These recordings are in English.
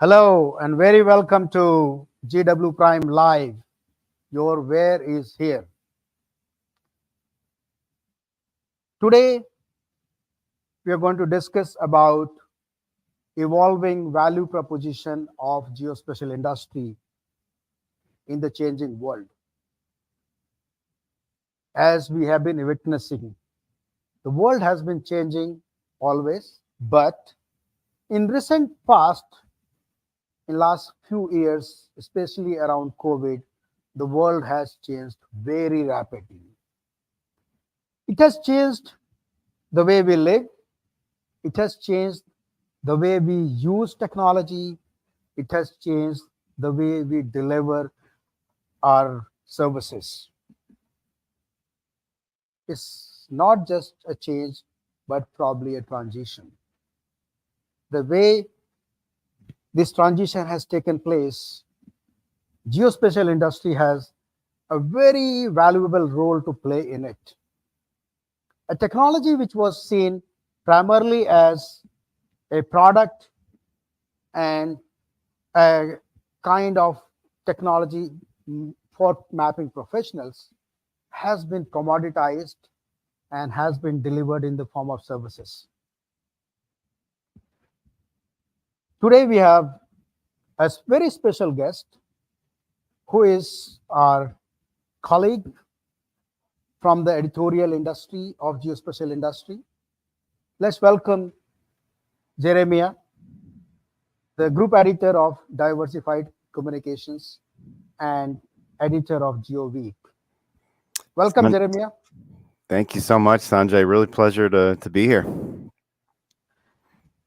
Hello and very welcome to GW Prime Live. Your where is here. Today we are going to discuss about evolving value proposition of geospatial industry in the changing world. As we have been witnessing, the world has been changing always, but in recent past, in last few years, especially around COVID, the world has changed very rapidly. It has changed the way we live. It has changed the way we use technology. It has changed the way we deliver our services. It's not just a change, but probably a transition. The way this transition has taken place, geospatial industry has a very valuable role to play in it. A technology which was seen primarily as a product and a kind of technology for mapping professionals has been commoditized and has been delivered in the form of services. Today we have a very special guest who is our colleague from the editorial industry of geospatial industry. Let's welcome Jeremiah, the group editor of Diversified Communications and editor of GeoWeek. Welcome, Jeremiah. Thank you so much, Sanjay. Really pleasure to be here.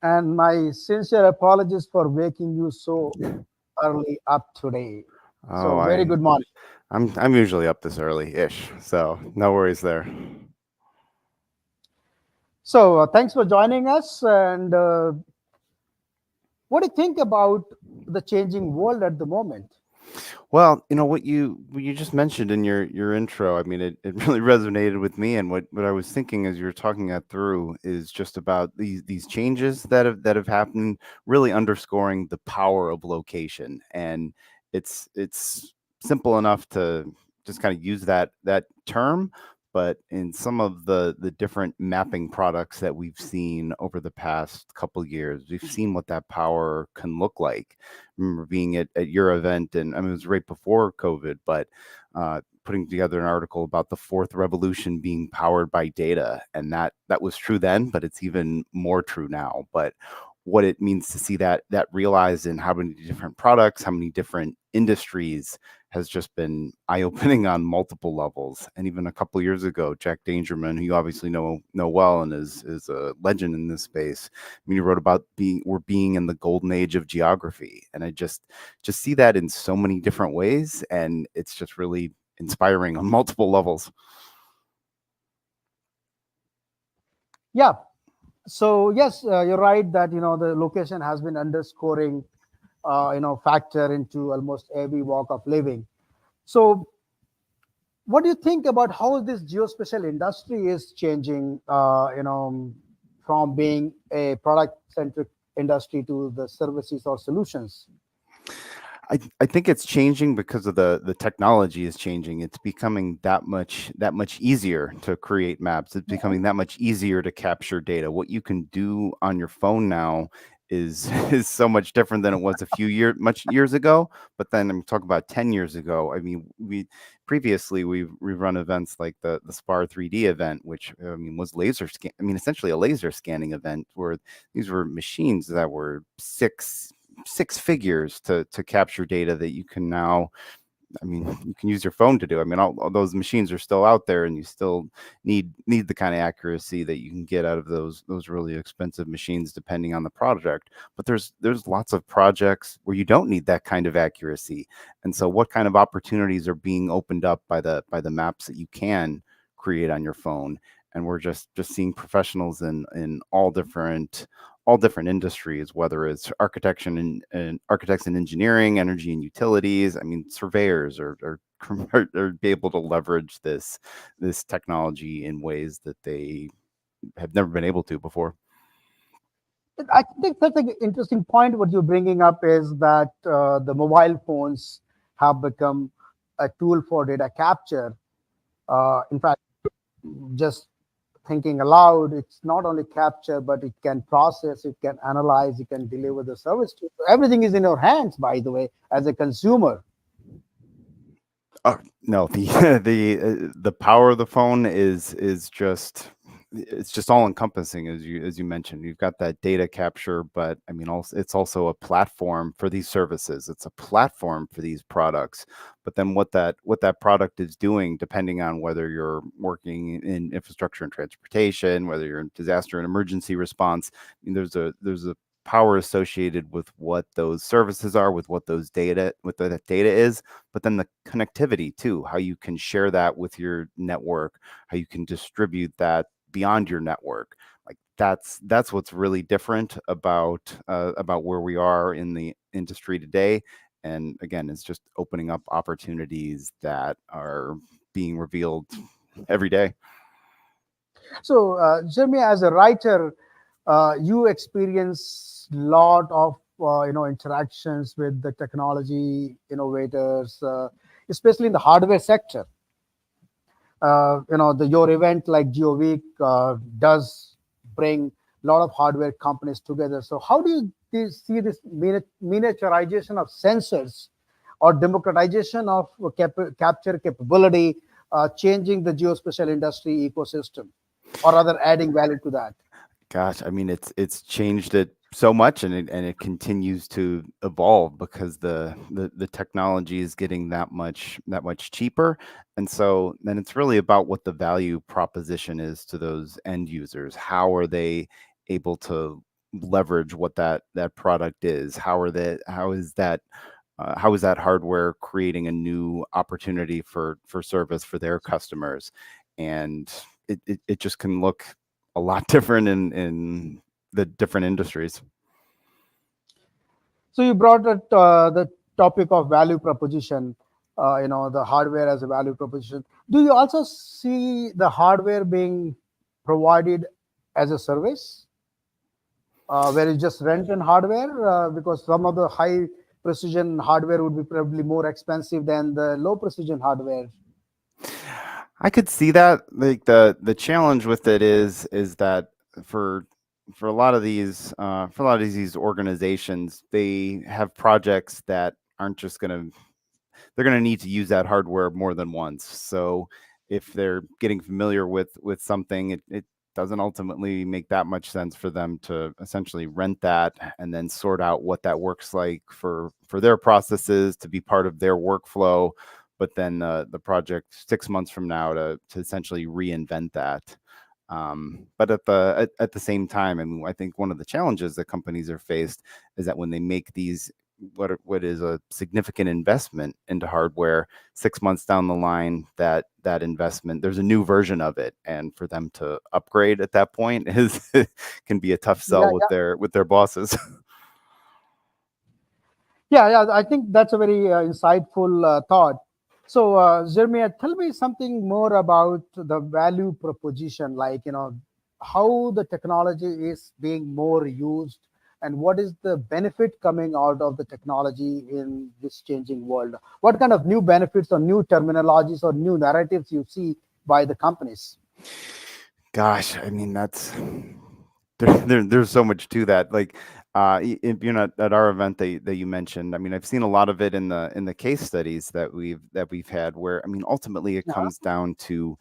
And my sincere apologies for waking you so early up today. So very good morning. I'm usually up this early-ish, so no worries there. So thanks for joining us. And what do you think about the changing world at the moment? Well, what you just mentioned in your intro, I mean, it really resonated with me. And what I was thinking as you were talking that through is just about these changes that have happened, really underscoring the power of location. And it's simple enough to just kind of use that term, but in some of the different mapping products that we've seen over the past couple years, we've seen what that power can look like. I remember being at your event, and I mean, it was right before COVID, but putting together an article about the fourth revolution being powered by data, and that was true then, but it's even more true now. But what it means to see that realized in how many different products, how many different industries, has just been eye-opening on multiple levels. And even a couple of years ago, Jack Dangerman, who you obviously know well and is a legend in this space, I mean, he wrote about we're being in the golden age of geography. And I just see that in so many different ways, and it's just really inspiring on multiple levels. Yeah. So yes, you're right that the location has been underscoring factor into almost every walk of living. So what do you think about how this geospatial industry is changing, from being a product-centric industry to the services or solutions? I think it's changing because of the technology is changing. It's becoming that much easier to create maps. It's becoming that much easier to capture data. What you can do on your phone now is so much different than it was a few years ago. But then I'm talking about 10 years ago. I mean, we've run events like the SPAR 3D event, which I mean was laser scan. I mean, essentially a laser scanning event where these were machines that were six figures to capture data that you can now, I mean, you can use your phone to do. I mean, all those machines are still out there, and you still need the kind of accuracy that you can get out of those really expensive machines, depending on the project. But there's lots of projects where you don't need that kind of accuracy. And so what kind of opportunities are being opened up by the maps that you can create on your phone? And we're just seeing professionals in all different industries, whether it's architecture and architects and engineering, energy and utilities. I mean, surveyors are be able to leverage this technology in ways that they have never been able to before. I think that's an interesting point. What you're bringing up is that the mobile phones have become a tool for data capture. In fact, just thinking aloud, it's not only capture, but it can process, it can analyze, it can deliver the service to you. So everything is in your hands, by the way, as a consumer. Oh, no, the the power of the phone is just it's just all encompassing as you mentioned. You've got that data capture, but I mean also it's also a platform for these services. It's a platform for these products. But then what that product is doing, depending on whether you're working in infrastructure and transportation, whether you're in disaster and emergency response, I mean, there's a power associated with what those services are, with what those data, what that data is, but then the connectivity too, how you can share that with your network, how you can distribute that beyond your network. Like that's what's really different about where we are in the industry today. And again, it's just opening up opportunities that are being revealed every day. So, Jeremy, as a writer, you experience lot of interactions with the technology innovators, especially in the hardware sector. Your event like Geo Week does bring a lot of hardware companies together. So, how do you see this miniaturization of sensors or democratization of capture capability changing the geospatial industry ecosystem, or rather adding value to that? Gosh, I mean, it's changed it so much, and it continues to evolve because the technology is getting that much cheaper, and so then it's really about what the value proposition is to those end users. How are they able to leverage what that product is? How is that hardware creating a new opportunity for service for their customers? And it just can look a lot different in the different industries. So you brought up the topic of value proposition, the hardware as a value proposition. Do you also see the hardware being provided as a service, where you just rent in hardware? Because some of the high precision hardware would be probably more expensive than the low precision hardware. I could see that. Like the challenge with it is that for for a lot of these organizations, they have projects that aren't just going to they're going to need to use that hardware more than once. So if they're getting familiar with something, it doesn't ultimately make that much sense for them to essentially rent that and then sort out what that works like for their processes to be part of their workflow. But then the project 6 months from now to essentially reinvent that. But at the same time, I mean, I think one of the challenges that companies are faced is that when they make these what is a significant investment into hardware, 6 months down the line, that investment, there's a new version of it, and for them to upgrade at that point is can be a tough Yeah, sell with their bosses. yeah. I think that's a very insightful thought. So, Jeremiah, tell me something more about the value proposition, like, how the technology is being more used and what is the benefit coming out of the technology in this changing world? What kind of new benefits or new terminologies or new narratives you see by the companies? Gosh, I mean, there's so much to that. Like, if you're not at our event that you mentioned, I mean, I've seen a lot of it in the case studies that we've had, where I mean, ultimately, it Uh-huh. comes down to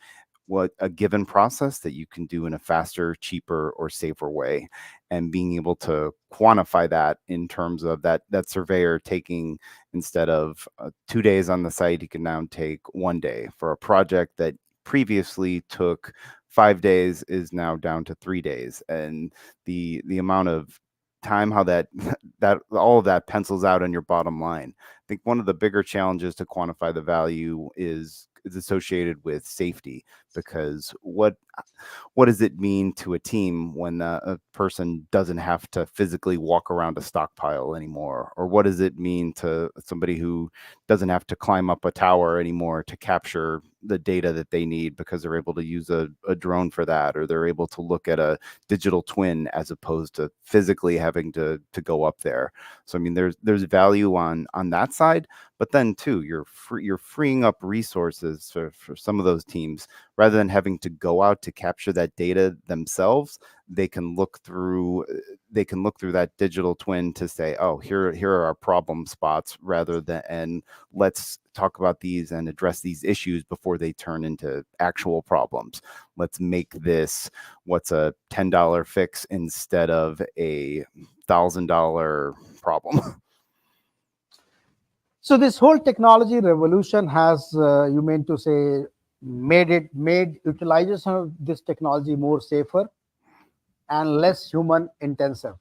what a given process that you can do in a faster, cheaper, or safer way, and being able to quantify that in terms of that surveyor taking, instead of 2 days on the site, he can now take 1 day for a project that previously took 5 days is now down to 3 days, and the amount of time how that that all of that pencils out on your bottom line. think one of the bigger challenges to quantify the value is associated with safety, because what does it mean to a team when a person doesn't have to physically walk around a stockpile anymore? Or what does it mean to somebody who doesn't have to climb up a tower anymore to capture the data that they need, because they're able to use a drone for that, or they're able to look at a digital twin as opposed to physically having to go up there. So I mean, there's value on that side, but then too, you're freeing up resources for some of those teams. Rather than having to go out to capture that data themselves, they can look through that digital twin to say, oh, here are our problem spots, rather than, and let's talk about these and address these issues before they turn into actual problems. Let's make this what's a $10 fix instead of a $1,000 problem. So this whole technology revolution has, you mean to say, made utilization of this technology more safer and less human intensive.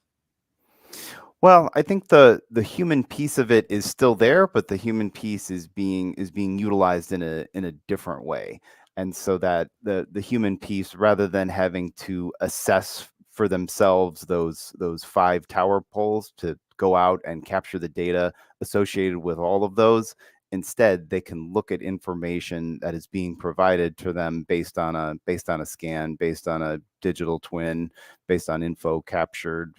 Well, I think the human piece of it is still there, but the human piece is being utilized in a different way. And so that the human piece, rather than having to assess for themselves those five tower poles to go out and capture the data associated with all of those, instead they can look at information that is being provided to them based on a scan, based on a digital twin, based on info captured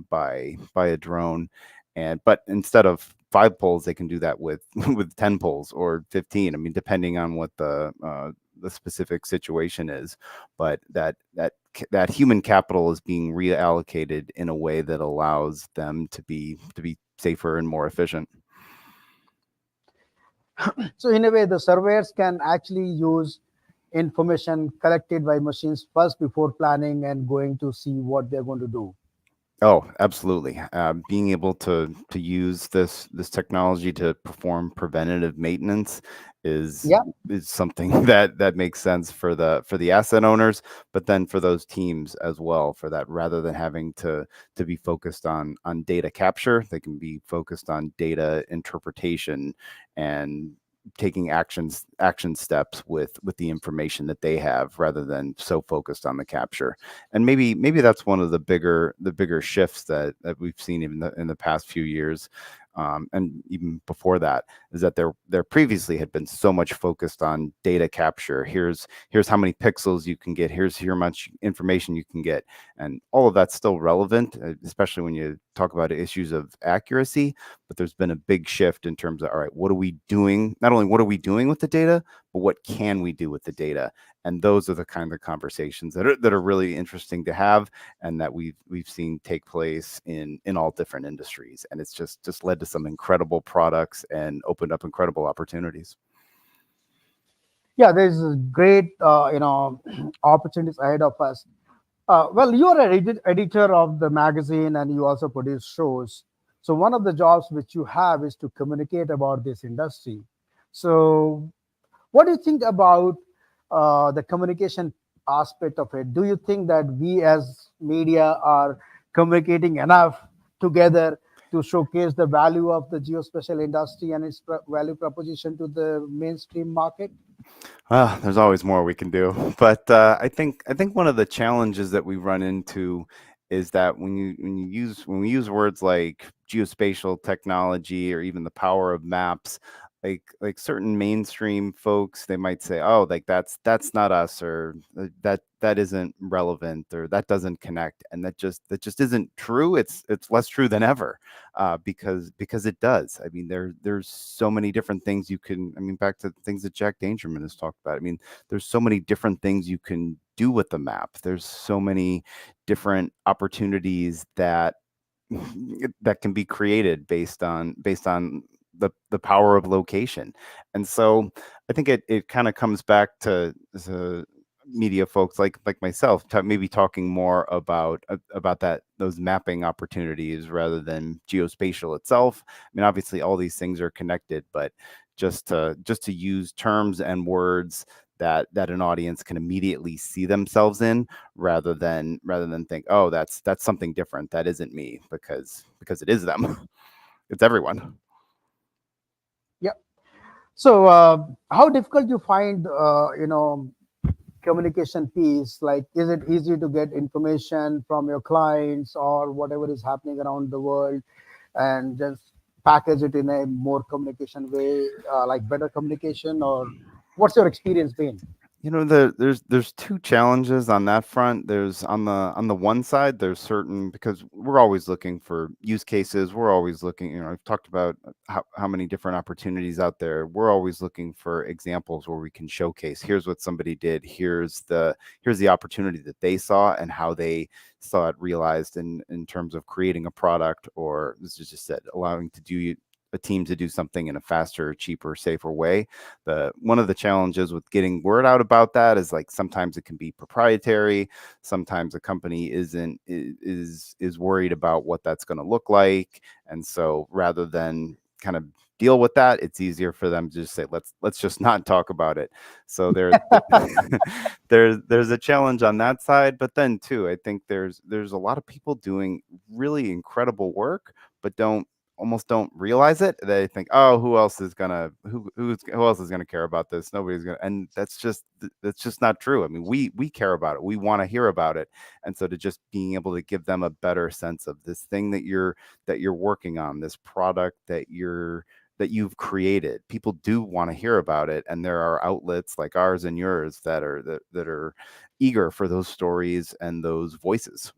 by a drone. And but instead of five polls, they can do that with with 10 polls or 15. I mean, depending on what the specific situation is. But that human capital is being reallocated in a way that allows them to be safer and more efficient. So in a way, the surveyors can actually use information collected by machines first before planning and going to see what they're going to do. Oh, absolutely. Being able to use this technology to perform preventative maintenance is Yeah. is something that makes sense for the asset owners, but then for those teams as well. For that, rather than having to be focused on data capture, they can be focused on data interpretation and taking action steps with the information that they have, rather than so focused on the capture. And maybe that's one of the bigger shifts that we've seen even in the past few years, and even before that, is that there previously had been so much focused on data capture. Here's how many pixels you can get. Here's how much information you can get, and all of that's still relevant, especially when you talk about issues of accuracy. But there's been a big shift in terms of, all right, what are we doing? Not only what are we doing with the data, but what can we do with the data? And those are the kind of conversations that are really interesting to have, and that we've seen take place in all different industries. And it's just led to some incredible products and opened up incredible opportunities. Yeah, there's a great opportunities ahead of us. Well, you are an editor of the magazine and you also produce shows. So one of the jobs which you have is to communicate about this industry. So what do you think about the communication aspect of it? Do you think that we as media are communicating enough together to showcase the value of the geospatial industry and its value proposition to the mainstream market? There's always more we can do, but I think one of the challenges that we run into is that when we use words like geospatial technology, or even the power of maps, like certain mainstream folks, they might say, oh, like that's not us, or that isn't relevant, or that doesn't connect. And that just isn't true. It's less true than ever, because it does. I mean, there's so many different things you can. I mean, back to things that Jack Dangerman has talked about. I mean, there's so many different things you can do with the map. There's so many different opportunities that can be created based on the power of location. And so I think it kind of comes back to media folks like myself, maybe talking more about that those mapping opportunities rather than geospatial itself. I mean, obviously all these things are connected, but just to use terms and words that an audience can immediately see themselves in, rather than think, oh, that's something different, that isn't me, because it is them. It's everyone. So, how difficult you find, communication piece? Like, is it easy to get information from your clients or whatever is happening around the world, and just package it in a more communication way, like better communication, or what's your experience been? There's two challenges on that front. There's on the one side, there's certain, because we're always looking for use cases. We're always looking, I've talked about how many different opportunities out there. We're always looking for examples where we can showcase, here's what somebody did, here's the opportunity that they saw and how they saw it realized in terms of creating a product, or this is just said, allowing to do a team to do something in a faster, cheaper, safer way. The one of the challenges with getting word out about that is, like, sometimes it can be proprietary, sometimes a company is worried about what that's going to look like, and so rather than kind of deal with that, it's easier for them to just say, let's just not talk about it. So there's a challenge on that side, but then too, I think there's a lot of people doing really incredible work, but don't almost don't realize it. They think, oh, who else is gonna care about this? Nobody's gonna, and that's just not true. I mean, we care about it. We want to hear about it, and so to just being able to give them a better sense of this thing that you're working on, this product that you've created, people do want to hear about it, and there are outlets like ours and yours that are eager for those stories and those voices.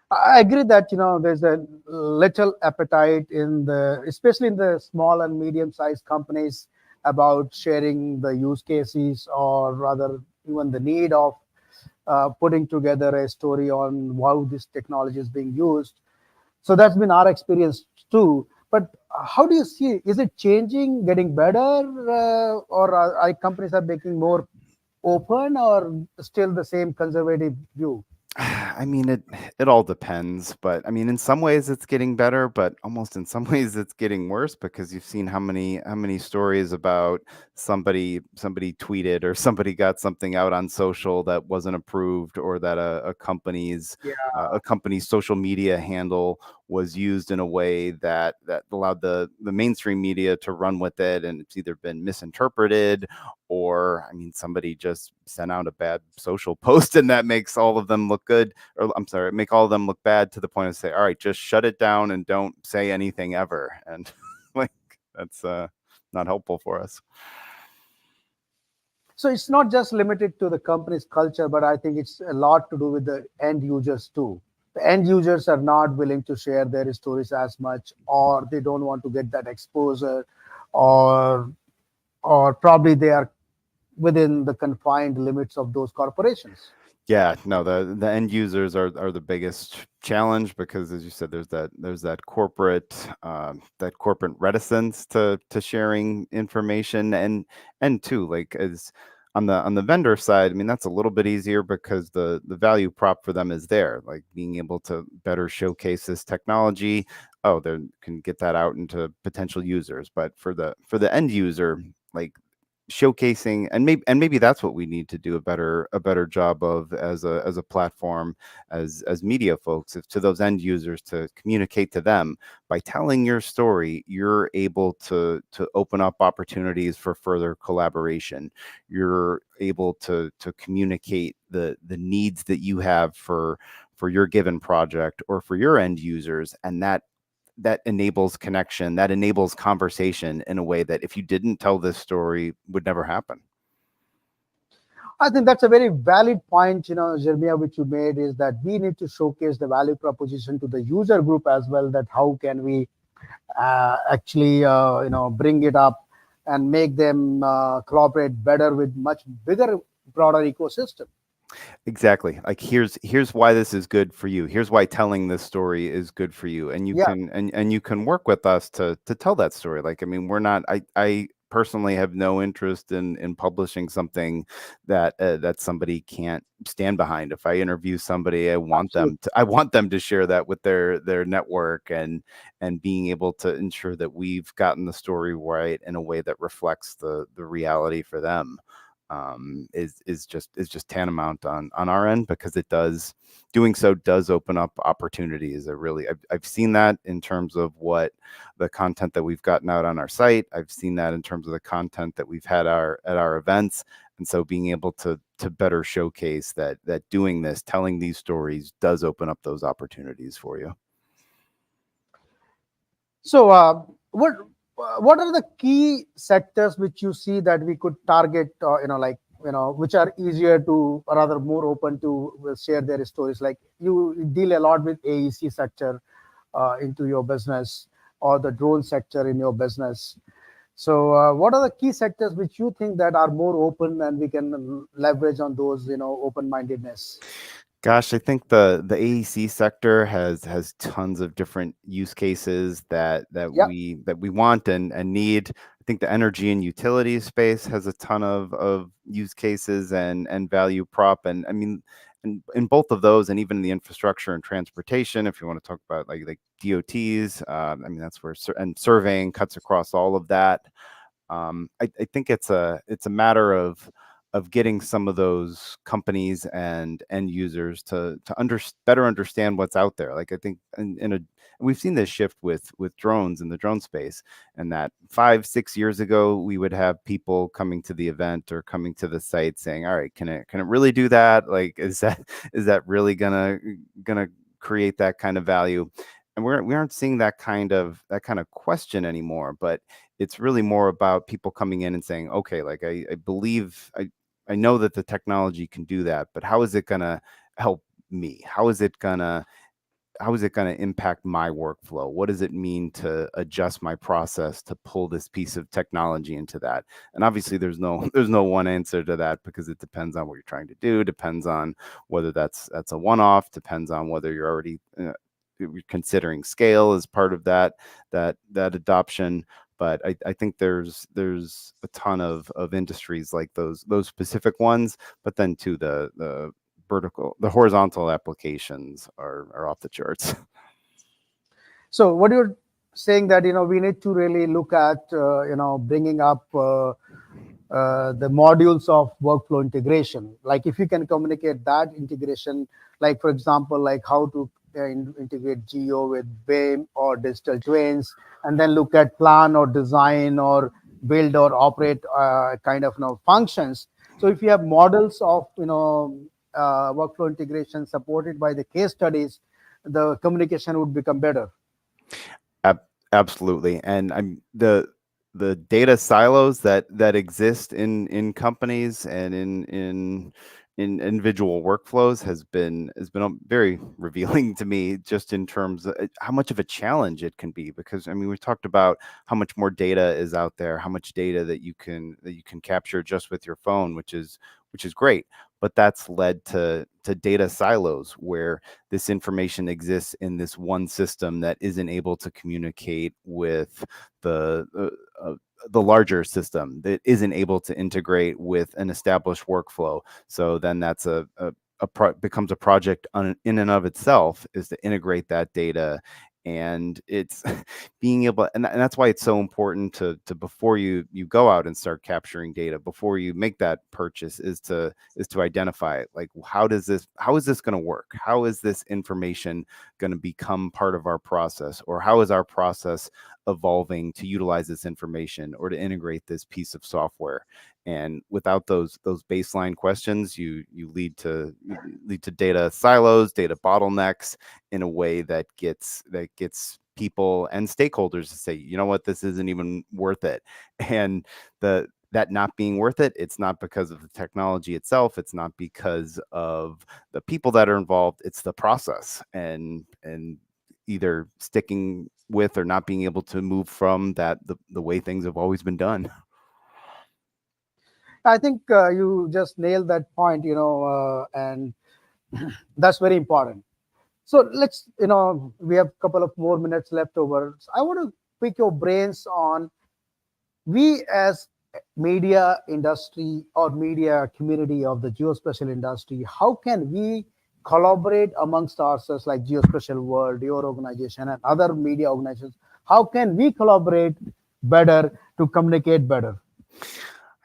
I agree that there's a little appetite in the, especially in the small and medium-sized companies, about sharing the use cases, or rather even the need of putting together a story on how this technology is being used. So that's been our experience too. But how do you see? Is it changing, getting better, or are companies are making more open, or still the same conservative view? I mean, it all depends, but I mean, in some ways it's getting better, but almost in some ways it's getting worse, because you've seen how many stories about somebody tweeted, or somebody got something out on social that wasn't approved, or that Yeah. a company's social media handle was used in a way that allowed the mainstream media to run with it, and it's either been misinterpreted, or, I mean, somebody just sent out a bad social post, and that makes all of them look good, or I'm sorry, make all of them look bad, to the point of say, all right, just shut it down and don't say anything ever. And like, that's not helpful for us. So it's not just limited to the company's culture, but I think it's a lot to do with the end users too. The end users are not willing to share their stories as much, or they don't want to get that exposure, or probably they are within the confined limits of those corporations. Yeah, no, the end users are the biggest challenge, because, as you said, there's that corporate reticence to sharing information, and too, like, as on the vendor side, I mean, that's a little bit easier, because the value prop for them is there, like being able to better showcase this technology. Oh, they can get that out into potential users, but for the end user, like, showcasing, and maybe that's what we need to do a better job of, as a platform, as media folks, is to those end users, to communicate to them, by telling your story, you're able to open up opportunities for further collaboration. You're able to communicate the needs that you have for your given project, or for your end users, and that enables connection, that enables conversation in a way that, if you didn't tell this story, would never happen. I think that's a very valid point, Jeremiah, which you made, is that we need to showcase the value proposition to the user group as well. That how can we actually, bring it up and make them collaborate better with much bigger, broader ecosystem. Exactly. Like, here's why this is good for you. Here's why telling this story is good for you. And you Yeah, can and you can work with us to tell that story. Like, I mean, we're not I personally have no interest in publishing something that somebody can't stand behind. If I interview somebody, absolutely. I want them to share that with their network, and being able to ensure that we've gotten the story right in a way that reflects the reality for them. is just tantamount on our end, because it does doing so does open up opportunities. I've seen that in terms of what the content that we've gotten out on our site. I've seen that in terms of the content that we've had at our events. And so being able to better showcase that doing this, telling these stories, does open up those opportunities for you. So, what are the key sectors which you see that we could target? Like which are easier to, or rather more open to share their stories. Like you deal a lot with AEC sector into your business, or the drone sector in your business. So, what are the key sectors which you think that are more open and we can leverage on those, open-mindedness? Gosh, I think the AEC sector has tons of different use cases Yeah. that we want and need. I think the energy and utilities space has a ton of use cases and value prop. And I mean, in both of those, and even the infrastructure and transportation, if you want to talk about like DOTs, I mean, that's where and surveying cuts across all of that. I think it's a matter of getting some of those companies and end users to better understand what's out there. Like I think we've seen this shift with drones in the drone space, and that 5-6 years ago we would have people coming to the event or coming to the site saying, all right, can it really do that? Like is that really gonna create that kind of value? And we aren't seeing that kind of question anymore, but it's really more about people coming in and saying, okay, like I believe I know that the technology can do that, but how is it gonna help me? How is it gonna impact my workflow? What does it mean to adjust my process to pull this piece of technology into that? And obviously there's no there's no one answer to that, because it depends on what you're trying to do, depends on whether that's a one-off, depends on whether you're already you're considering scale as part of that adoption. But I think there's a ton of industries like those specific ones, but then too the horizontal applications are off the charts. So, what you're saying that we need to really look at bringing up the modules of workflow integration. Like if you can communicate that integration, like for example, like how to integrate geo with BIM or digital twins, and then look at plan or design or build or operate kind of functions. So if you have models of workflow integration supported by the case studies, the communication would become better. Absolutely. And I'm the data silos that exist in companies and in individual workflows has been very revealing to me, just in terms of how much of a challenge it can be. Because I mean, we talked about how much more data is out there, how much data that you can capture just with your phone, which is great. But that's led to data silos, where this information exists in this one system that isn't able to communicate with the the larger system, that isn't able to integrate with an established workflow. So then that's becomes a project in and of itself, is to integrate that data. And it's being able, and that's why it's so important to before you go out and start capturing data, before you make that purchase, is to identify it. Like, how is this going to work? How is this information going to become part of our process? Or how is our process evolving to utilize this information or to integrate this piece of software? And without those baseline questions, you lead to data silos, data bottlenecks, in a way that gets people and stakeholders to say, you know what, this isn't even worth it. And that not being worth it, it's not because of the technology itself, it's not because of the people that are involved, it's the process, and either sticking with or not being able to move from that the way things have always been done. I think you just nailed that point, and that's very important. So let's, we have a couple of more minutes left over. So I want to pick your brains on, we as media industry or media community of the geospatial industry, how can we collaborate amongst ourselves, like Geospatial World, your organization, and other media organizations? How can we collaborate better to communicate better?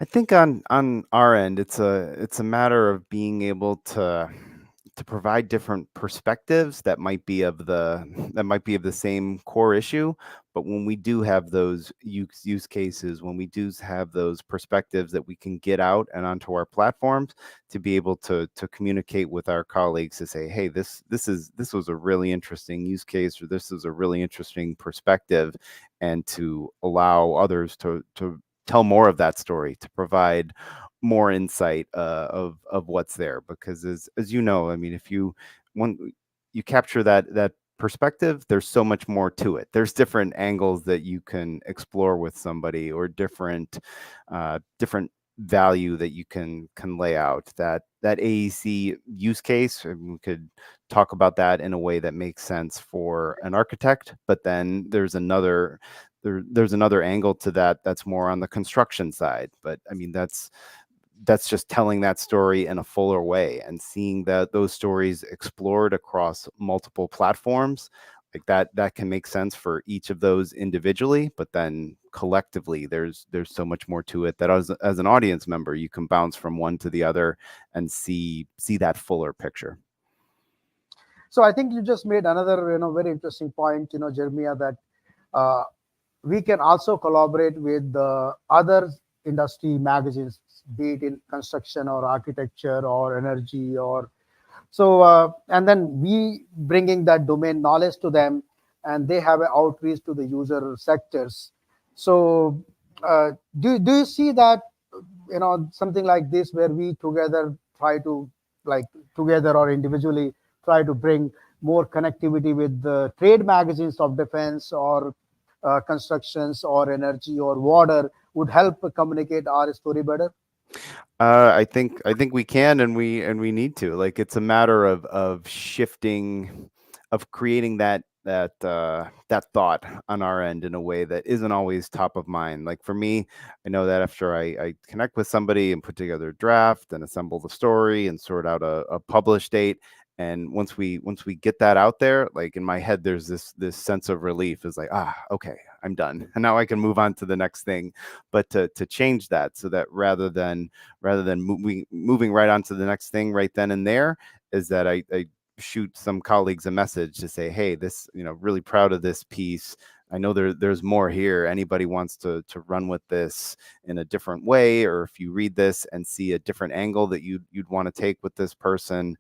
I think on our end, it's a matter of being able to provide different perspectives that might be of the that might be of the same core issue. But when we do have those use cases, when we do have those perspectives that we can get out and onto our platforms to be able to communicate with our colleagues to say, hey, this was a really interesting use case, or this is a really interesting perspective, and to allow others to tell more of that story, to provide more insight of what's there. Because as you know, I mean, if you when you capture that perspective, there's so much more to it. There's different angles that you can explore with somebody, or different value that you can lay out. That AEC use case, and we could talk about that in a way that makes sense for an architect, but then there's another angle to that that's more on the construction side. But I mean, that's just telling that story in a fuller way, and seeing that those stories explored across multiple platforms, like that can make sense for each of those individually, but then collectively there's so much more to it that as an audience member, you can bounce from one to the other and see that fuller picture. So I think you just made another, very interesting point, Jeremiah, that uh, we can also collaborate with the other industry magazines, be it in construction or architecture or energy or so, and then we bringing that domain knowledge to them, and they have an outreach to the user sectors. So, do you see that, something like this where we together try to, like, together or individually try to bring more connectivity with the trade magazines of defense or constructions or energy or water would help communicate our story better? I think we can, and we need to. Like, it's a matter of shifting, of creating that thought on our end in a way that isn't always top of mind. Like for me, I know that after I connect with somebody and put together a draft and assemble the story and sort out a publish date, and once we get that out there, like in my head, there's this sense of relief. Is like, okay, I'm done, and now I can move on to the next thing. But to change that, so that rather than moving right on to the next thing right then and there, is that I shoot some colleagues a message to say, hey, this, really proud of this piece. I know there's more here. Anybody wants to run with this in a different way, or if you read this and see a different angle that you'd want to take with this person,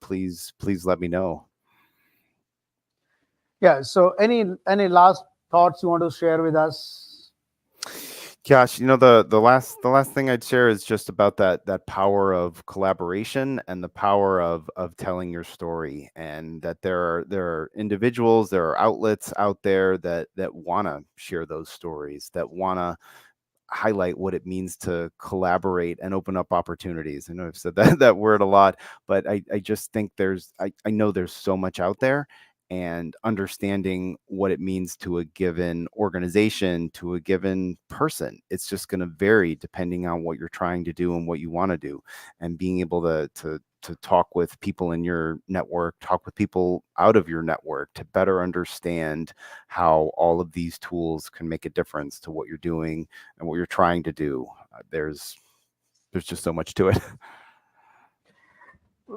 please let me know. Yeah. So, any last thoughts you want to share with us? Gosh, the last thing I'd share is just about that power of collaboration and the power of telling your story, and that there are individuals, there are outlets out there that want to share those stories, that want to highlight what it means to collaborate and open up opportunities. I know I've said that word a lot, but I just think I know there's so much out there, and understanding what it means to a given organization, to a given person. It's just going to vary depending on what you're trying to do and what you want to do. And being able to talk with people in your network, talk with people out of your network, to better understand how all of these tools can make a difference to what you're doing and what you're trying to do. There's just so much to it.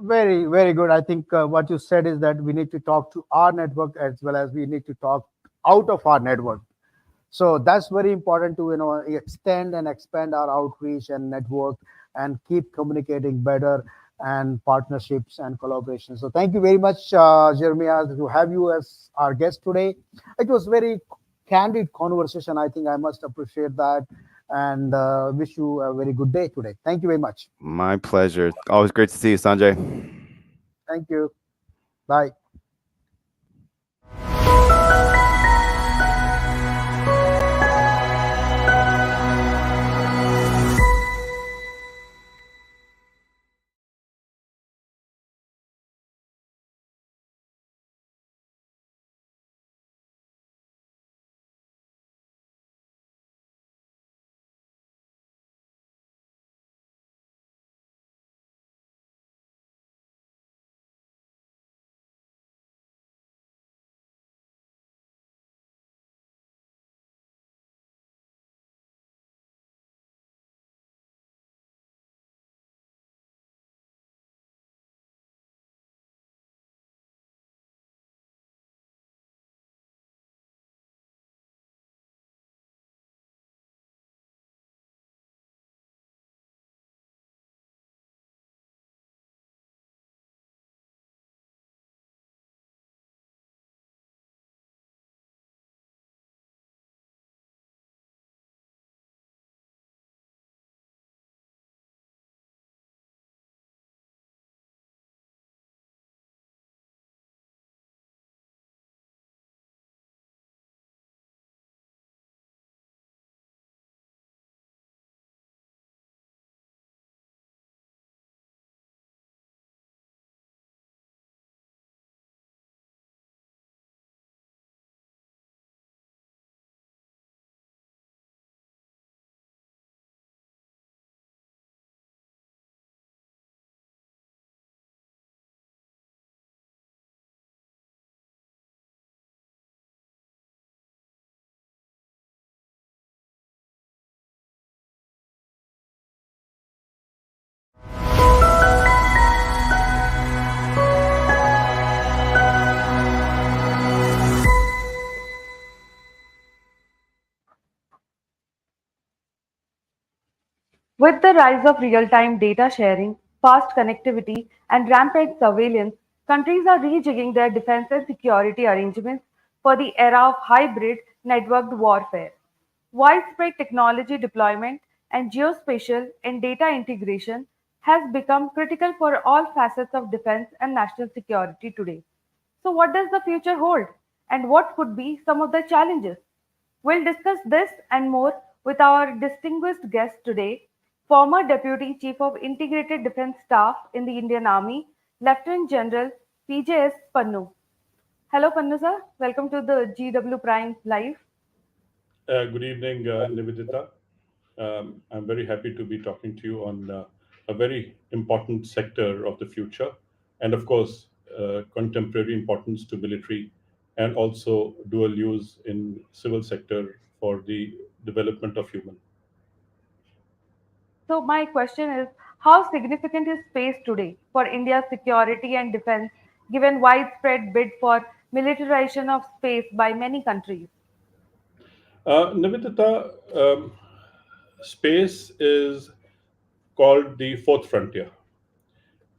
Very, very good. I think what you said is that we need to talk to our network as well as we need to talk out of our network. So that's very important to extend and expand our outreach and network and keep communicating better and partnerships and collaboration. So thank you very much, Jeremiah, to have you as our guest today. It was very candid conversation. I think I must appreciate that and wish you a very good day today. Thank you very much. My pleasure. Always great to see you, Sanjay. Thank you. Bye. With the rise of real time data sharing, fast connectivity, and rampant surveillance, countries are rejigging their defense and security arrangements for the era of hybrid networked warfare. Widespread technology deployment and geospatial and data integration has become critical for all facets of defense and national security today. So, what does the future hold? And what could be some of the challenges? We'll discuss this and more with our distinguished guest today, former Deputy Chief of Integrated Defense Staff in the Indian Army, Lieutenant General PJS Pannu. Hello, Pannu sir. Welcome to the GW Prime Live. Good evening, Nivedita. I'm very happy to be talking to you on a very important sector of the future, and of course, contemporary importance to military, and also dual use in civil sector for the development of human. So, my question is, how significant is space today for India's security and defense, given widespread bid for militarization of space by many countries? Nivedita, space is called the fourth frontier.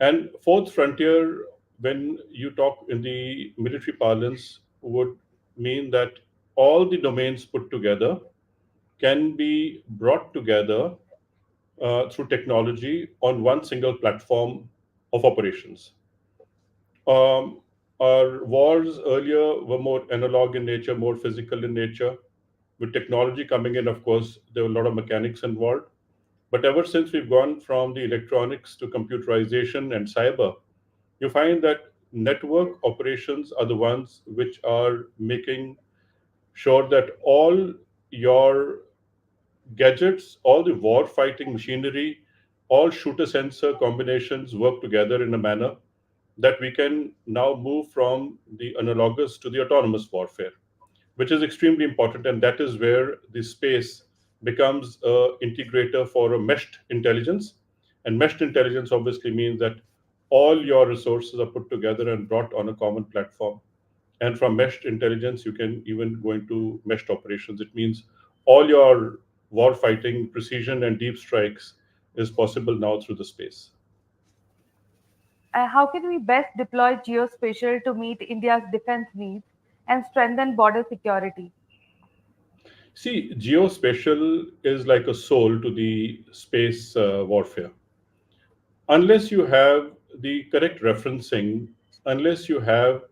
And fourth frontier, when you talk in the military parlance, would mean that all the domains put together can be brought together through technology on one single platform of operations. Um, our wars earlier were more analog in nature, more physical in nature. With technology coming in, of course, there were a lot of mechanics involved. But ever since we've gone from the electronics to computerization and cyber, you find that network operations are the ones which are making sure that all your gadgets, all the war fighting machinery, all shooter sensor combinations work together in a manner that we can now move from the analogous to the autonomous warfare, which is extremely important. And that is where the space becomes a integrator for a meshed intelligence. And meshed intelligence obviously means that all your resources are put together and brought on a common platform. And from meshed intelligence, you can even go into meshed operations. It means all your war fighting, precision, and deep strikes is possible now through the space. How can we best deploy geospatial to meet India's defense needs and strengthen border security? See, geospatial is like a soul to the space warfare. Unless you have the correct referencing, unless you have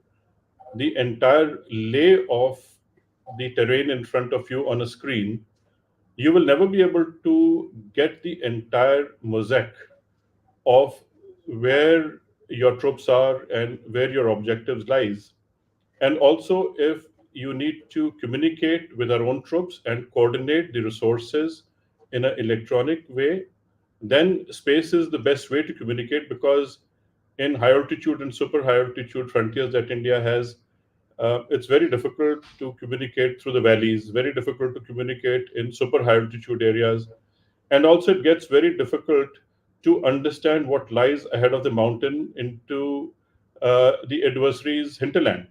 the entire lay of the terrain in front of you on a screen, you will never be able to get the entire mosaic of where your troops are and where your objectives lies. And also, if you need to communicate with our own troops and coordinate the resources in an electronic way, then space is the best way to communicate, because in high altitude and super high altitude frontiers that India has, it's very difficult to communicate through the valleys, very difficult to communicate in super high altitude areas. And also, it gets very difficult to understand what lies ahead of the mountain into the adversary's hinterland.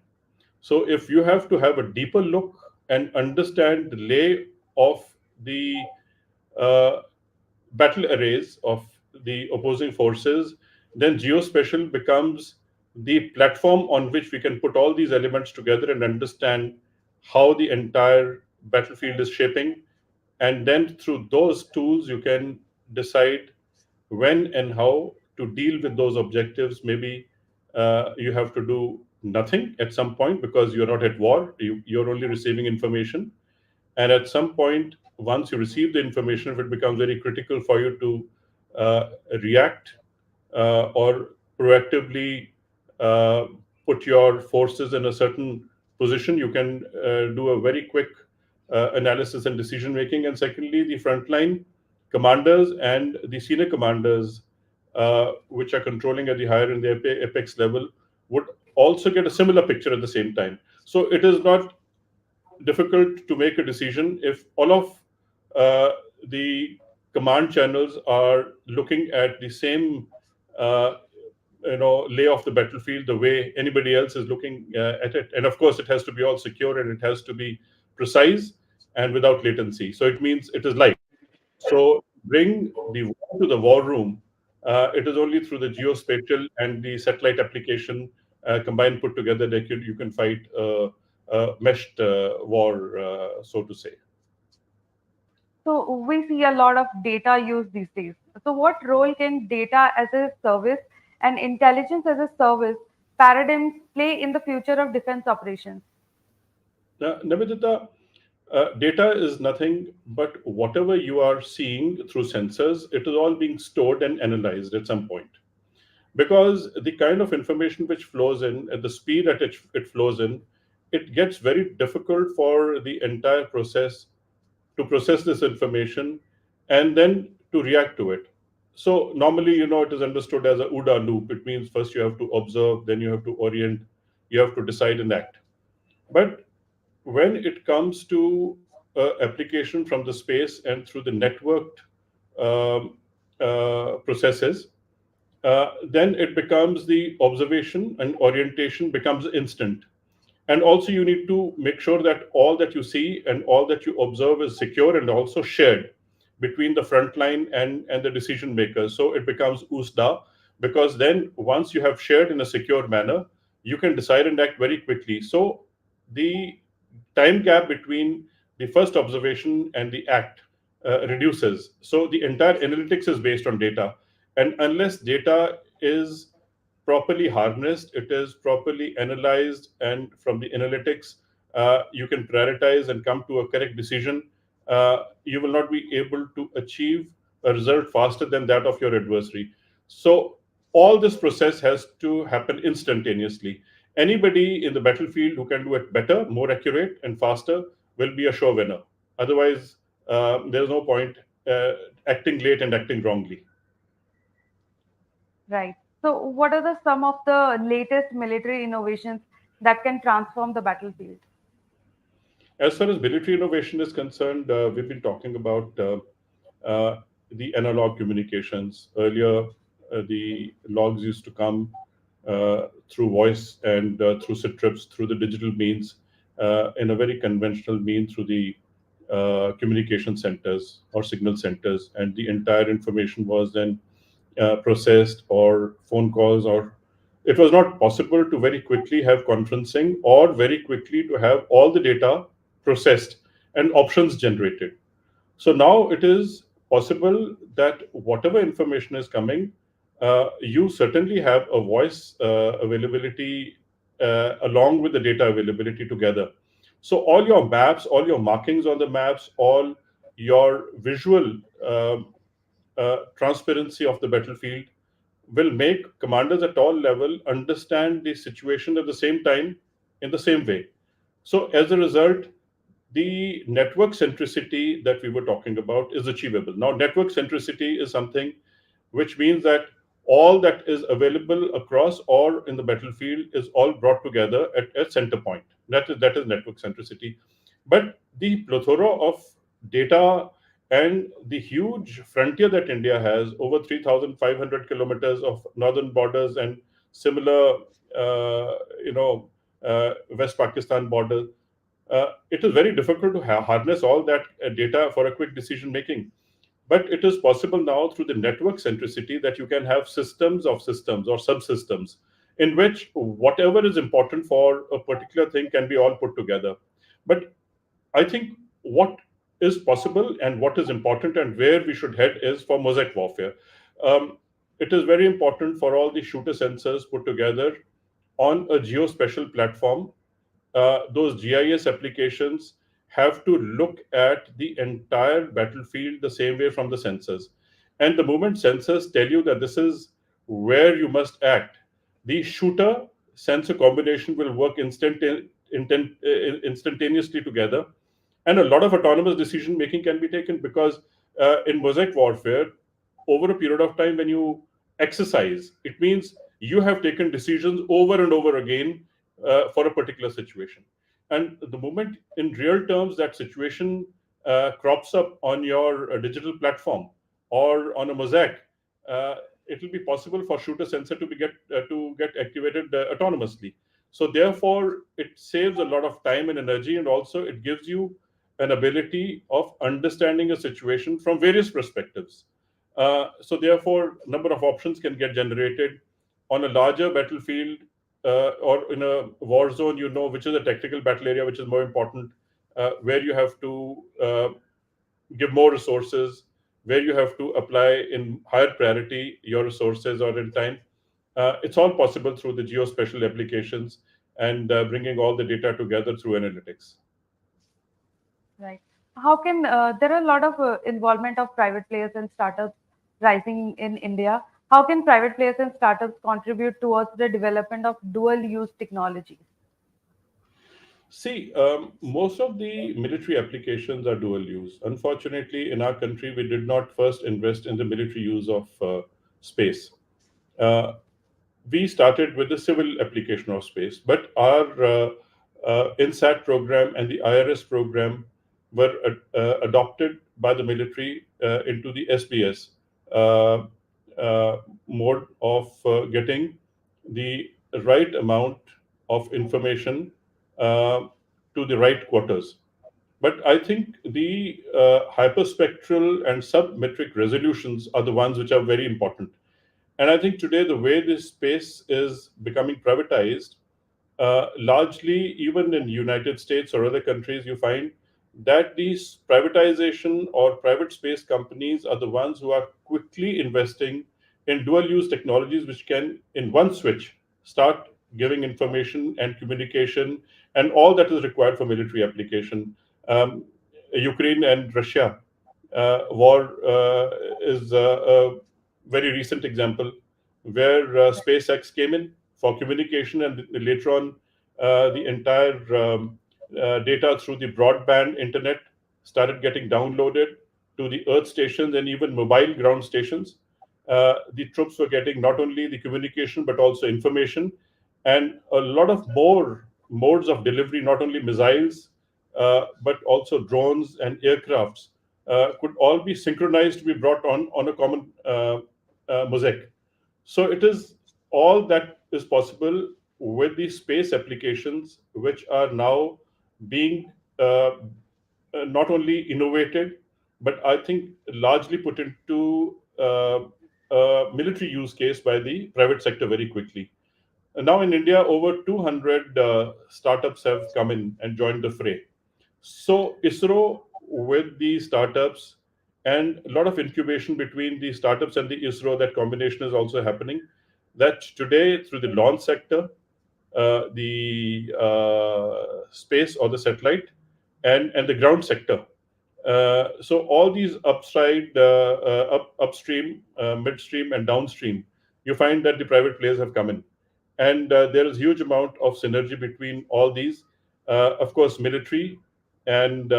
So, if you have to have a deeper look and understand the lay of the uh, battle arrays of the opposing forces, then geospatial becomes the platform on which we can put all these elements together and understand how the entire battlefield is shaping. And then through those tools, you can decide when and how to deal with those objectives. Maybe you have to do nothing at some point because you're not at war, you're only receiving information. And at some point, once you receive the information, if it becomes very critical for you to react or proactively uh, put your forces in a certain position, you can do a very quick analysis and decision making. And secondly, the frontline commanders and the senior commanders, which are controlling at the higher and the apex level, would also get a similar picture at the same time. So it is not difficult to make a decision if all of uh, the command channels are looking at the same uh, lay of the battlefield the way anybody else is looking at it. And of course, it has to be all secure and it has to be precise and without latency. So it means it is live. So bring the war to the war room, it is only through the geospatial and the satellite application combined put together that you can fight a meshed war, so to say. So we see a lot of data use these days. So what role can data as a service and intelligence as a service paradigms play in the future of defense operations? Navidita, data is nothing but whatever you are seeing through sensors, it is all being stored and analyzed at some point. Because the kind of information which flows in at the speed at which it flows in, it gets very difficult for the entire process to process this information and then to react to it. So normally, it is understood as a OODA loop. It means first you have to observe, then you have to orient, you have to decide and act. But when it comes to application from the space and through the networked um, processes, then it becomes the observation and orientation becomes instant. And also you need to make sure that all that you see and all that you observe is secure and also shared between the front line and the decision makers. So it becomes USDA, because then once you have shared in a secure manner, you can decide and act very quickly. So the time gap between the first observation and the act reduces. So the entire analytics is based on data. And unless data is properly harnessed, it is properly analyzed, and from the analytics, you can prioritize and come to a correct decision. You will not be able to achieve a result faster than that of your adversary. So, all this process has to happen instantaneously. Anybody in the battlefield who can do it better, more accurate, and faster will be a sure winner. Otherwise, there's no point acting late and acting wrongly. Right. So what are some of the latest military innovations that can transform the battlefield? As far as military innovation is concerned, we've been talking about the analog communications. Earlier, the logs used to come through voice and through SITRIPS, through the digital means, in a very conventional mean through the communication centers or signal centers, and the entire information was then processed, or phone calls, or it was not possible to very quickly have conferencing or very quickly to have all the data processed and options generated. So now it is possible that whatever information is coming, you certainly have a voice availability along with the data availability together. So all your maps, all your markings on the maps, all your visual transparency of the battlefield will make commanders at all level understand the situation at the same time in the same way. So as a result, the network centricity that we were talking about is achievable. Now, network centricity is something which means that all that is available across or in the battlefield is all brought together at a center point. That is network centricity. But the plethora of data and the huge frontier that India has, over 3,500 kilometers of northern borders and similar, uh, you know, West Pakistan border, it is very difficult to harness all that data for a quick decision making. But it is possible now through the network centricity that you can have systems of systems or subsystems in which whatever is important for a particular thing can be all put together. But I think what is possible and what is important and where we should head is for mosaic warfare. It is very important for all the shooter sensors put together on a geospatial platform. Those GIS applications have to look at the entire battlefield the same way from the sensors. And the moment sensors tell you that this is where you must act, the shooter sensor combination will work instantaneously together. And a lot of autonomous decision making can be taken, because in mosaic warfare, over a period of time, when you exercise, it means you have taken decisions over and over again for a particular situation. And the moment in real terms that situation crops up on your digital platform or on a mosaic, uh, it will be possible for shooter sensor to get activated autonomously. So therefore, it saves a lot of time and energy, and also it gives you an ability of understanding a situation from various perspectives. So therefore, a number of options can get generated on a larger battlefield, or in a war zone. You know which is a tactical battle area, which is more important, where you have to give more resources, where you have to apply in higher priority your resources or in time. It's all possible through the geospatial applications and bringing all the data together through analytics. Right. How can there are a lot of involvement of private players and startups rising in India? How can private players and startups contribute towards the development of dual use technologies? See, most of the military applications are dual use. Unfortunately, in our country, we did not first invest in the military use of space. Uh, we started with the civil application of space, but our INSAT program and the IRS program were adopted by the military into the SBS uh, uh, mode of getting the right amount of information uh, to the right quarters. But I think the hyperspectral and submetric resolutions are the ones which are very important. And I think today the way this space is becoming privatized, largely even in United States or other countries, you find that these privatization or private space companies are the ones who are quickly investing in dual use technologies, which can in one switch start giving information and communication and all that is required for military application. um, Ukraine and Russia war is a very recent example where SpaceX came in for communication, and later on, the entire data through the broadband internet started getting downloaded to the Earth stations and even mobile ground stations. The troops were getting not only the communication but also information, and a lot of more modes of delivery, not only missiles but also drones and aircrafts, could all be synchronized to be brought on a common mosaic. So it is all that is possible with the space applications, which are now being not only innovated, but I think largely put into military use case by the private sector very quickly. And now in India, over 200 startups have come in and joined the fray. So ISRO with the startups and a lot of incubation between the startups and the ISRO, that combination is also happening. That today through the launch sector, the space or the satellite, and the ground sector. So all these upstream, midstream, and downstream, you find that the private players have come in, and there is huge amount of synergy between all these. Of course, military and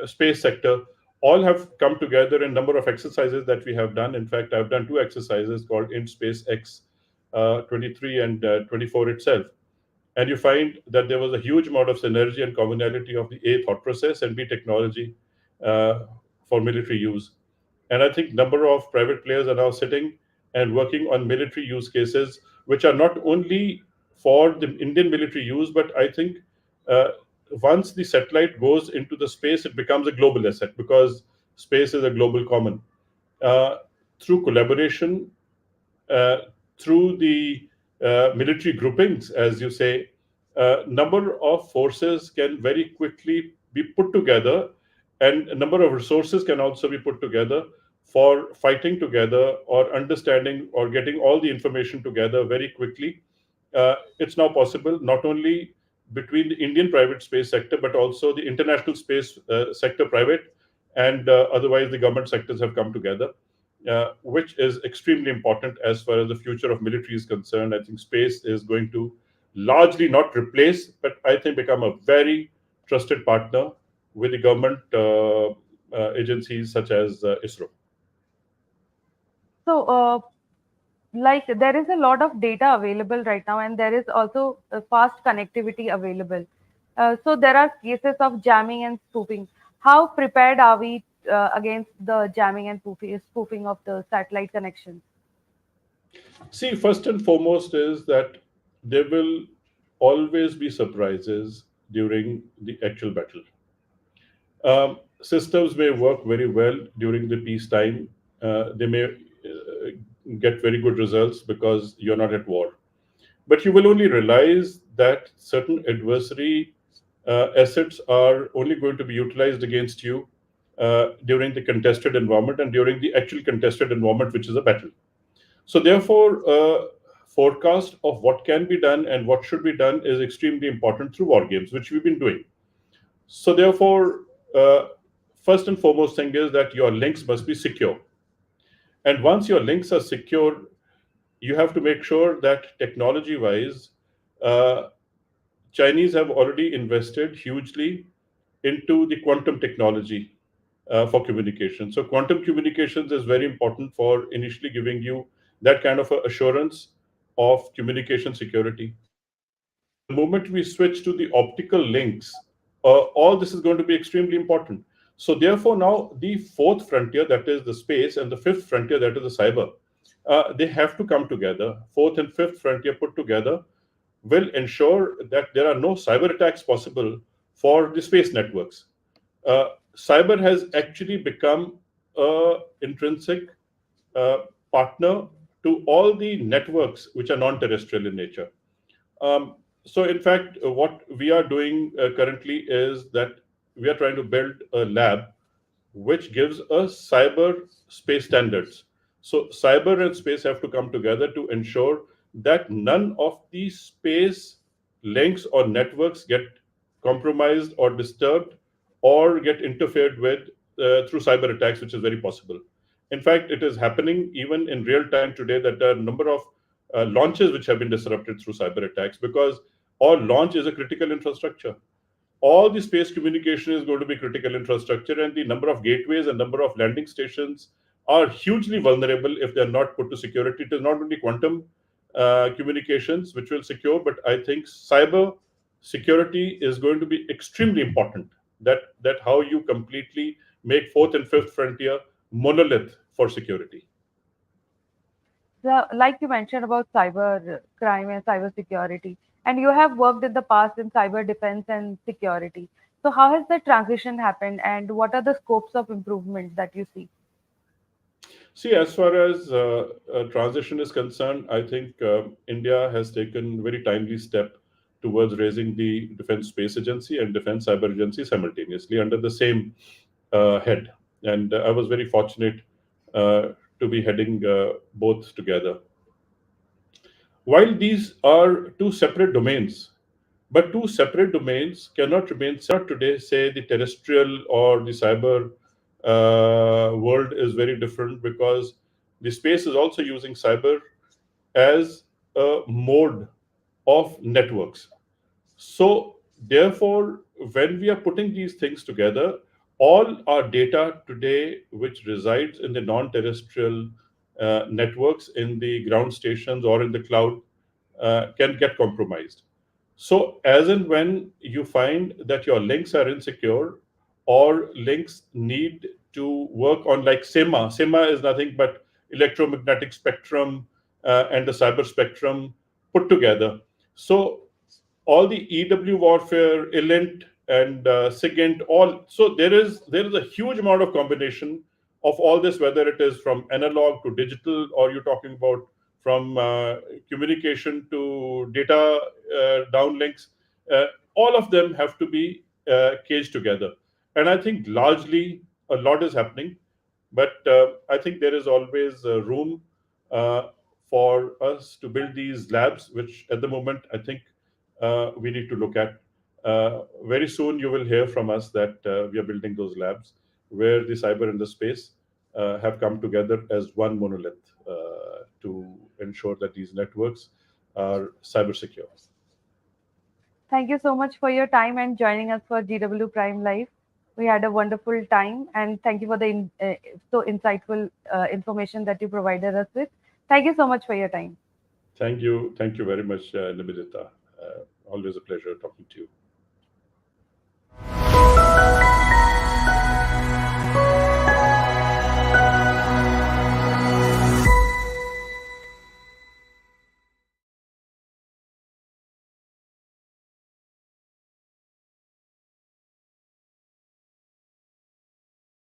space sector all have come together in number of exercises that we have done. In fact, I've done two exercises called in space X 23 and 24 itself, and you find that there was a huge amount of synergy and commonality of the A thought process and B technology uh, for military use. And I think number of private players are now sitting and working on military use cases, which are not only for the Indian military use, but I think uh, once the satellite goes into the space, it becomes a global asset because space is a global common. Uh, Through collaboration, uh, through the military groupings, as you say, number of forces can very quickly be put together, and a number of resources can also be put together for fighting together or understanding or getting all the information together very quickly. It's now possible not only between the Indian private space sector, but also the international space sector private, and otherwise the government sectors have come together, which is extremely important as far as the future of military is concerned. I think space is going to largely not replace, but I think become a very trusted partner with the government agencies such as ISRO. So, like there is a lot of data available right now, and there is also fast connectivity available. So there are cases of jamming and spoofing. How prepared are we against the jamming and spoofing of the satellite connections? See, first and foremost is that there will always be surprises. during the actual battle. Systems may work very well during the peacetime. They may get very good results because you're not at war. But you will only realize that certain adversary assets are only going to be utilized against you during the contested environment and during the actual contested environment, which is a battle. So, therefore, forecast of what can be done and what should be done is extremely important through war games, which we've been doing. So, therefore, uh, first and foremost thing is that your links must be secure. And once your links are secure, you have to make sure that technology wise, uh, Chinese have already invested hugely into the quantum technology for communication. So, quantum communications is very important for initially giving you that kind of a assurance of communication security. The moment we switch to the optical links, all this is going to be extremely important. So, therefore, now the fourth frontier, that is the space, and the fifth frontier, that is the cyber, they have to come together. Fourth and fifth frontier put together will ensure that there are no cyber attacks possible for the space networks. Cyber has actually become a intrinsic uh, partner to all the networks which are non-terrestrial in nature. Um, so, in fact, what we are doing currently is that we are trying to build a lab which gives us cyber space standards. So, cyber and space have to come together to ensure that none of these space links or networks get compromised or disturbed or get interfered with through cyber attacks, which is very possible. In fact, it is happening even in real time today that there are a number of launches which have been disrupted through cyber attacks because all launch is a critical infrastructure. All the space communication is going to be critical infrastructure, and the number of gateways and number of landing stations are hugely vulnerable if they're not put to security. It is not only quantum communications which will secure, but I think cyber security is going to be extremely important. That how you completely make fourth and fifth frontier monolith for security. So, like you mentioned about cyber crime and cyber security, and you have worked in the past in cyber defense and security. So, how has the transition happened, and what are the scopes of improvement that you see? See, as far as transition is concerned, I think India has taken very timely step towards raising the Defense Space Agency and Defense Cyber Agency simultaneously under the same head. And I was very fortunate uh, to be heading both together. While these are two separate domains, but two separate domains cannot remain today. Say the terrestrial or the cyber world is very different because the space is also using cyber as a mode of networks. So, therefore, when we are putting these things together, all our data today, which resides in the non terrestrial networks, in the ground stations or in the cloud, can get compromised. So, as and when you find that your links are insecure or links need to work on like SEMA is nothing but electromagnetic spectrum and the cyber spectrum put together. So, all the EW warfare, ELINT, and SIGINT, all so there is a huge amount of combination of all this, whether it is from analog to digital, or you're talking about from communication to data downlinks. Uh, all of them have to be caged together, and I think largely a lot is happening. But I think there is always room uh, for us to build these labs, which at the moment I think we need to look at. Very soon, you will hear from us that we are building those labs where the cyber and the space have come together as one monolith to ensure that these networks are cyber secure. Thank you so much for your time and joining us for GW Prime Live. We had a wonderful time, and thank you for the so insightful information that you provided us with. Thank you so much for your time. Thank you. Thank you very much, Nibidita. Always a pleasure talking to you.